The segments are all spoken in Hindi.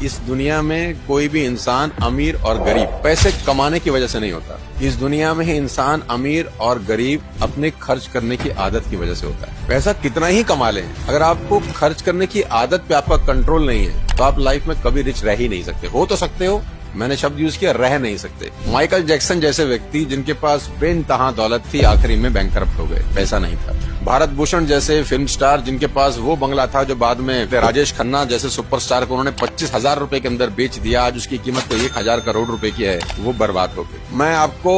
इस दुनिया में कोई भी इंसान अमीर और गरीब पैसे कमाने की वजह से नहीं होता। इस दुनिया में इंसान अमीर और गरीब अपने खर्च करने की आदत की वजह से होता है। पैसा कितना ही कमा लें, अगर आपको खर्च करने की आदत पे आपका कंट्रोल नहीं है तो आप लाइफ में कभी रिच रह ही नहीं सकते। हो तो सकते हो, मैंने शब्द यूज किया, रह नहीं सकते। माइकल जैक्सन जैसे व्यक्ति जिनके पास बेइंतहा दौलत थी, आखिरी में बैंकरप्ट हो गए, पैसा नहीं था। भारत भूषण जैसे फिल्म स्टार जिनके पास वो बंगला था जो बाद में राजेश खन्ना जैसे सुपरस्टार को उन्होंने 25,000 रुपए के अंदर बेच दिया, आज उसकी कीमत तो 1,000 करोड़ रुपए की है, वो बर्बाद हो गई। मैं आपको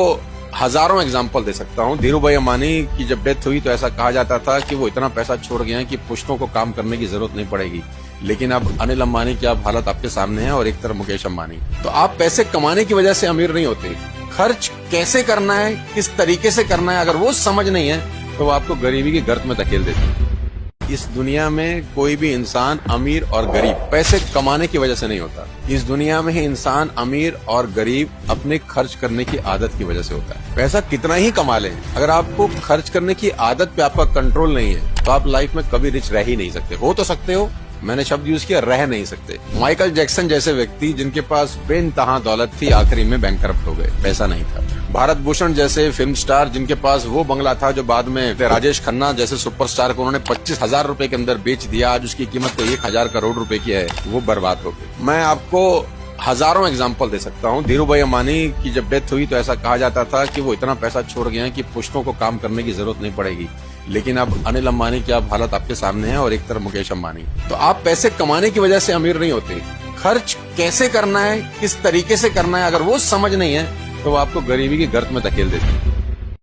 हजारों एग्जाम्पल दे सकता हूँ। धीरूभाई अंबानी की जब डेथ हुई तो ऐसा कहा जाता था कि वो इतना पैसा छोड़ गए हैं कि पुश्तों को काम करने की जरूरत नहीं पड़ेगी, लेकिन अब अनिल अंबानी की आप हालत आपके सामने है और एक तरफ मुकेश अंबानी। तो आप पैसे कमाने की वजह से अमीर नहीं होते, खर्च कैसे करना है, किस तरीके से करना है, अगर वो समझ नहीं है तो वो आपको गरीबी की गर्त में धकेल देते हैं। इस दुनिया में कोई भी इंसान अमीर और गरीब पैसे कमाने की वजह से नहीं होता। इस दुनिया में इंसान अमीर और गरीब अपने खर्च करने की आदत की वजह से होता है। पैसा कितना ही कमा लें, अगर आपको खर्च करने की आदत पे आपका कंट्रोल नहीं है तो आप लाइफ में कभी रिच रह ही नहीं सकते। हो तो सकते हो, मैंने शब्द यूज किया, रह नहीं सकते। माइकल जैक्सन जैसे व्यक्ति जिनके पास बेइंतहा दौलत थी, आखिरी में बैंकरप्ट हो गए, पैसा नहीं था। भारत भूषण जैसे फिल्म स्टार जिनके पास वो बंगला था जो बाद में राजेश खन्ना जैसे सुपरस्टार को उन्होंने 25,000 रुपए के अंदर बेच दिया, आज उसकी कीमत तो 1,000 करोड़ रुपए की है, वो बर्बाद हो गई। मैं आपको हजारों एग्जाम्पल दे सकता हूँ। धीरूभाई अंबानी की जब डेथ हुई तो ऐसा कहा जाता था कि वो इतना पैसा छोड़ गए हैं कि पुश्तों को काम करने की जरूरत नहीं पड़ेगी, लेकिन अब अनिल अंबानी की आप हालत आपके सामने है और एक तरफ मुकेश अंबानी। तो आप पैसे कमाने की वजह से अमीर नहीं होते, खर्च कैसे करना है, किस तरीके से करना है, अगर वो समझ नहीं है तो वो आपको गरीबी की गर्त में धकेल देते हैं।